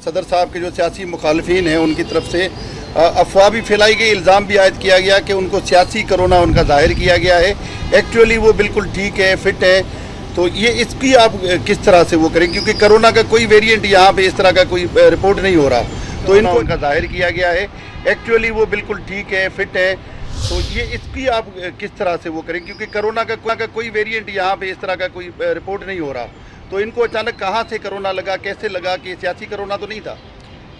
صدر صاحب کے جو سیاسی مخالفین ہیں ان کی طرف سے افواہ بھی پھیلائی گئی، الزام بھی عائد کیا گیا کہ ان کو سیاسی کرونا ان کا ظاہر کیا گیا ہے۔ ایکچولی وہ بالکل ٹھیک ہے، فٹ ہے۔ تو یہ اس کی آپ کس طرح سے وہ کریں، کیونکہ کرونا کا کوئی ویریئنٹ یہاں پہ اس طرح کا کوئی رپورٹ نہیں ہو رہا، تو ان کو ان کا ظاہر کیا گیا ہے۔ ایکچولی وہ بالکل ٹھیک ہے، فٹ ہے۔ تو یہ اس کی آپ کس طرح سے وہ کریں، کیونکہ کرونا کا کوئی ویریئنٹ یہاں پہ اس طرح کا کوئی رپورٹ نہیں ہو رہا، تو ان کو اچانک کہاں سے کرونا لگا، کیسے لگا؟ کہ سیاسی کرونا تو نہیں تھا؟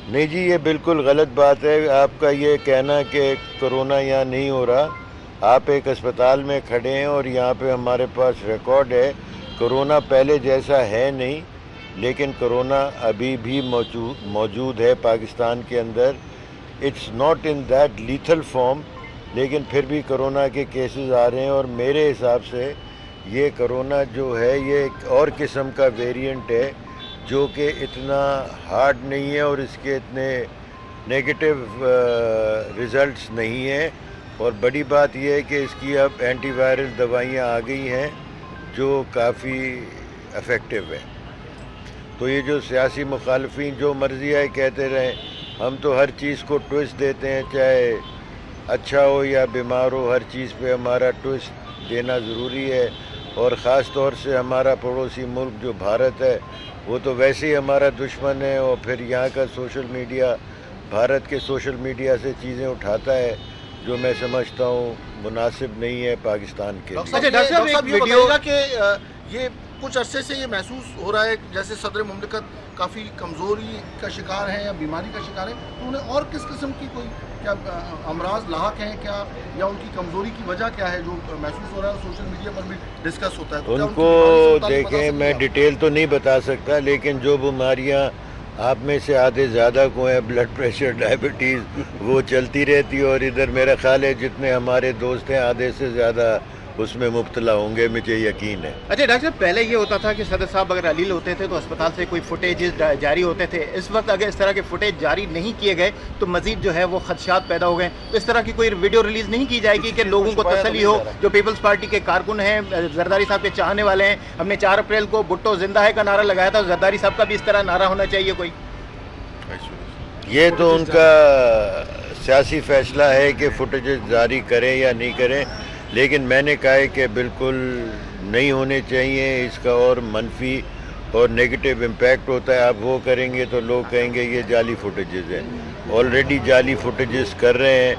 نہیں جی، یہ بالکل غلط بات ہے آپ کا یہ کہنا کہ کرونا یہاں نہیں ہو رہا۔ آپ ایک اسپتال میں کھڑے ہیں اور یہاں پہ ہمارے پاس ریکارڈ ہے، کرونا پہلے جیسا ہے نہیں، لیکن کرونا ابھی بھی موجود ہے پاکستان کے اندر۔ It's not in that lethal form, لیکن پھر بھی کرونا کے کیسز آ رہے ہیں، اور میرے حساب سے یہ کرونا جو ہے یہ ایک اور قسم کا ویریئنٹ ہے جو کہ اتنا ہارڈ نہیں ہے اور اس کے اتنے نیگیٹو ریزلٹس نہیں ہیں۔ اور بڑی بات یہ ہے کہ اس کی اب اینٹی وائرل دوائیاں آ گئی ہیں جو کافی افیکٹو ہے۔ تو یہ جو سیاسی مخالفین جو مرضی ہے کہتے رہیں، ہم تو ہر چیز کو ٹوئسٹ دیتے ہیں، چاہے اچھا ہو یا بیمار ہو، ہر چیز پہ ہمارا ٹوئسٹ دینا ضروری ہے۔ اور خاص طور سے ہمارا پڑوسی ملک جو بھارت ہے وہ تو ویسے ہی ہمارا دشمن ہے، اور پھر یہاں کا سوشل میڈیا، بھارت کے سوشل میڈیا سے چیزیں اٹھاتا ہے جو میں سمجھتا ہوں مناسب نہیں ہے پاکستان کے لیے۔ ڈاکٹر صاحب یہ بتائیے گا کہ یہ کچھ عرصے سے یہ محسوس ہو رہا ہے جیسے صدر مملکت کافی کمزوری کا شکار ہیں یا بیماری کا شکار ہے، تو انہیں اور کس قسم کی کوئی کیا امراض لاحق ہیں کیا، یا ان کی کمزوری کی وجہ کیا ہے جو محسوس ہو رہا ہے، سوشل میڈیا پر بھی ڈسکس ہوتا ہے؟ تو ان کو دیکھیں، میں ڈیٹیل تو نہیں بتا سکتا، لیکن جو بیماریاں آپ میں سے آدھے زیادہ کو ہیں، بلڈ پریشر، ڈائبٹیز، وہ چلتی رہتی ہے، اور ادھر میرا خیال ہے جتنے ہمارے دوست ہیں آدھے سے زیادہ اس میں مبتلا ہوں گے، مجھے یقین ہے۔ اچھا ڈاکٹر صاحب، پہلے یہ ہوتا تھا کہ صدر صاحب اگر علیل ہوتے تھے تو اسپتال سے کوئی فوٹیجز جاری ہوتے تھے، اس وقت اگر اس طرح کے فوٹیج جاری نہیں کیے گئے تو مزید جو ہے وہ خدشات پیدا ہو گئے، تو اس طرح کی کوئی ویڈیو ریلیز نہیں کی جائے گی کہ لوگوں کو تسلی ہو؟ جو پیپلز پارٹی کے کارکن ہیں، زرداری صاحب کے چاہنے والے ہیں، ہم نے 4 اپریل کو بھٹو زندہ ہے کا نعرہ لگایا تھا، زرداری صاحب کا بھی اس طرح نعرہ ہونا چاہیے کوئی؟ یہ تو ان کا سیاسی فیصلہ ہے کہ فوٹیجز جاری کریں یا نہیں کریں، لیکن میں نے کہا ہے کہ بالکل نہیں ہونے چاہیے، اس کا اور منفی اور نیگیٹو امپیکٹ ہوتا ہے۔ آپ وہ کریں گے تو لوگ کہیں گے یہ جعلی فوٹیجز ہیں، آلریڈی جعلی فوٹیجز کر رہے ہیں۔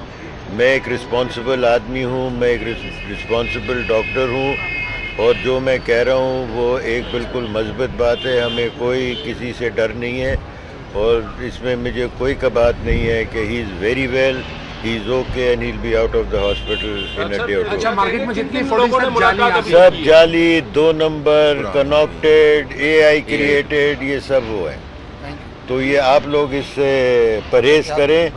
میں ایک رسپانسبل آدمی ہوں، میں ایک رسپانسبل ڈاکٹر ہوں، اور جو میں کہہ رہا ہوں وہ ایک بالکل مثبت بات ہے، ہمیں کوئی کسی سے ڈر نہیں ہے، اور اس میں مجھے کوئی کبات نہیں ہے کہ he is very well, he is okay and he'll be out of the hospital in a day or two۔ اچھا، مارکیٹ میں جتنی فوٹیج سب جعلی، 2 نمبر، کناکٹیڈ، اے آئی کریٹڈ، یہ سب وہ ہے۔ تو یہ آپ لوگ اس سے پرہیز کریں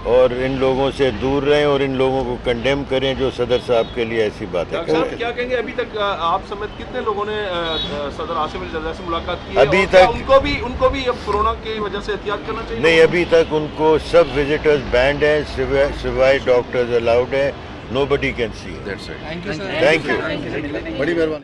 اور ان لوگوں سے دور رہیں، اور ان لوگوں کو کنڈیم کریں جو صدر صاحب کے لیے ایسی باتیں کرتے ہیں۔ کیا کہیں گے، ابھی تک آپ سمیت کتنے لوگوں نے صدر عاصم علی زرداری سے ملاقات کی ہے؟ ابھی تک ان کو بھی اب کورونا کی وجہ سے احتیاط کرنا چاہیے؟ نہیں، ابھی تک ان کو سب وزٹرز بینڈ ہیں، سوائے ڈاکٹرز الاؤڈ ہیں، nobody can see. That's it۔ Thank you, بڑی مہربانی۔